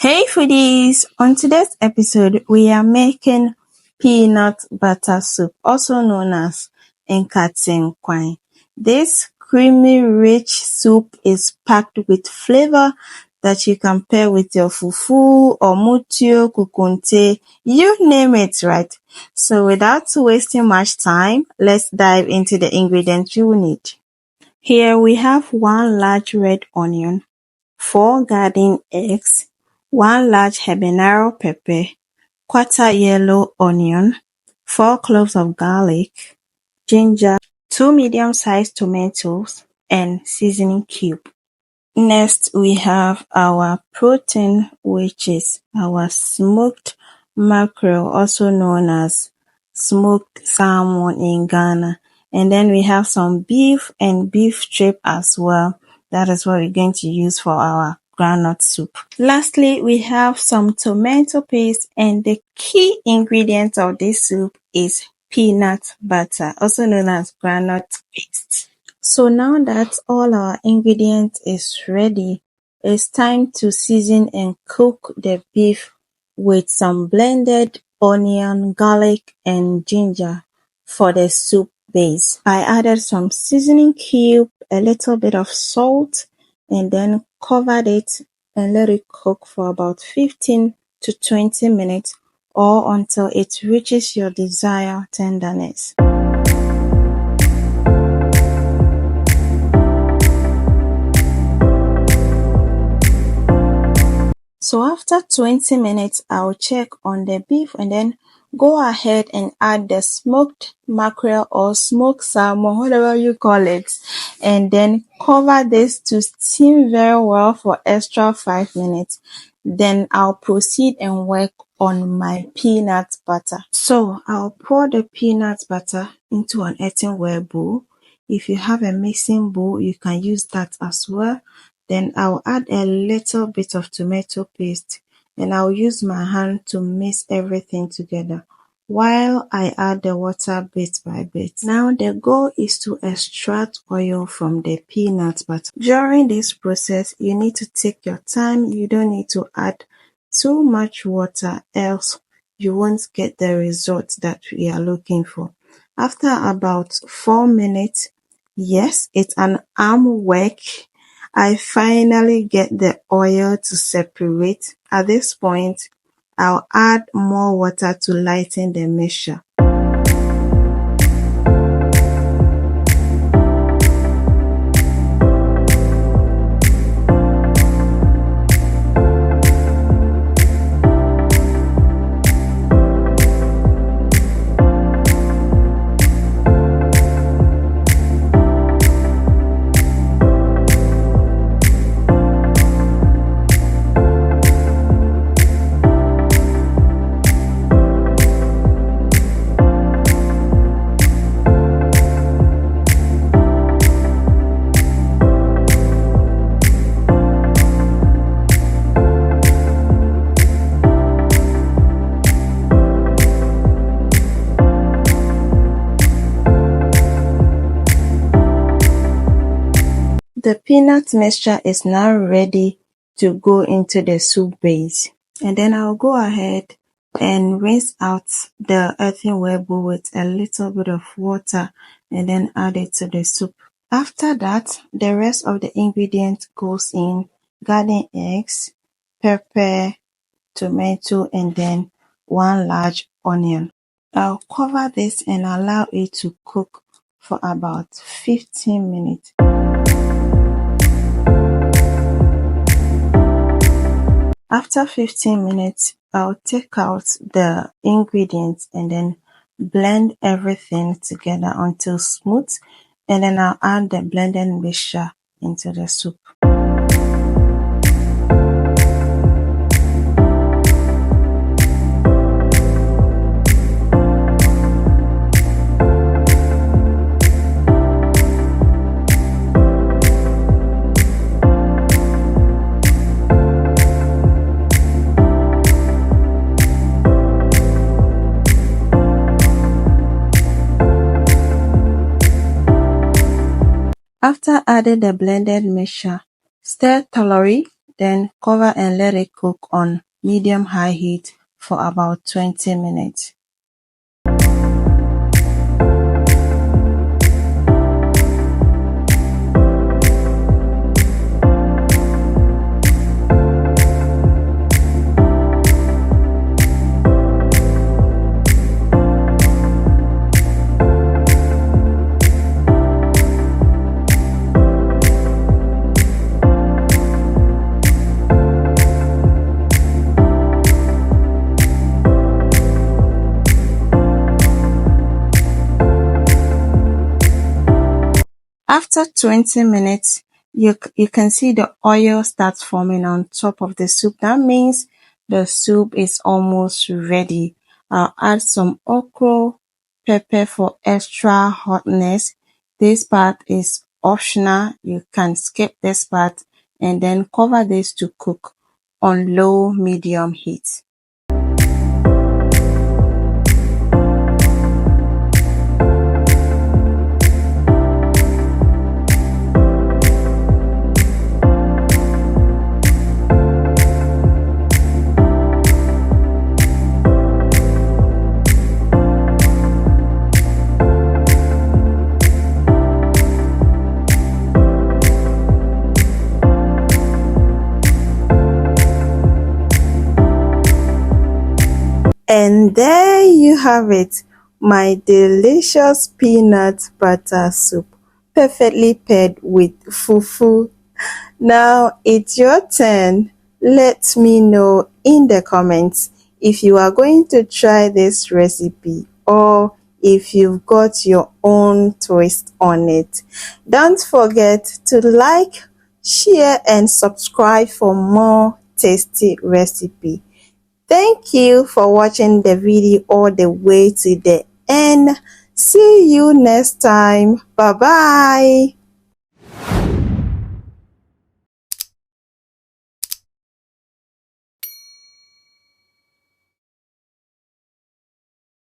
Hey foodies! On today's episode, we are making peanut butter soup, also known as nkatsenkwan. This creamy, rich soup is packed with flavor that you can pair with your fufu or mutio, kukunte, you name it, right? So without wasting much time, let's dive into the ingredients you need. Here we have 1 large red onion, 4 garden eggs, 1 large habanero pepper, quarter yellow onion, 4 cloves of garlic, ginger, 2 medium-sized tomatoes, and seasoning cube. Next, we have our protein, which is our smoked mackerel, also known as smoked salmon in Ghana. And then we have some beef and beef strip as well. That is what we're going to use for our groundnut soup. Lastly, we have some tomato paste, and the key ingredient of this soup is peanut butter, also known as groundnut paste. So now that all our ingredients is ready, it's time to season and cook the beef with some blended onion, garlic, and ginger for the soup base. I added some seasoning cube, a little bit of salt, and then covered it and let it cook for about 15 to 20 minutes or until it reaches your desired tenderness. So after 20 minutes, I'll check on the beef and then go ahead and add the smoked mackerel or smoked salmon, whatever you call it, and then cover this to steam very well for extra 5 minutes. Then I'll proceed and work on my peanut butter. So I'll pour the peanut butter into an earthenware bowl. If you have a mixing bowl, you can use that as well. Then I'll add a little bit of tomato paste and I'll use my hand to mix everything together while I add the water bit by bit. Now the goal is to extract oil from the peanut butter. During this process, you need to take your time. You don't need to add too much water, else you won't get the results that we are looking for. After about 4 minutes, yes, it's an arm work, I finally get the oil to separate. At this point, I'll add more water to lighten the mixture. The peanut mixture is now ready to go into the soup base. And then I'll go ahead and rinse out the earthenware bowl with a little bit of water and then add it to the soup. After that, the rest of the ingredients goes in: garden eggs, pepper, tomato, and then 1 large onion. I'll cover this and allow it to cook for about 15 minutes. After 15 minutes, I'll take out the ingredients and then blend everything together until smooth, and then I'll add the blended mixture into the soup. After adding the blended mixture, stir thoroughly, Then cover and let it cook on medium-high heat for about 20 minutes. After 20 minutes, you can see the oil starts forming on top of the soup. That means the soup is almost ready. I'll add some okra pepper for extra hotness. This part is optional. You can skip this part and then cover this to cook on low medium heat. And there you have it, my delicious peanut butter soup, perfectly paired with fufu. Now it's your turn. Let me know in the comments if you are going to try this recipe or if you've got your own twist on it. Don't forget to like, share and subscribe for more tasty recipe. Thank you for watching the video all the way to the end. See you next time. Bye bye.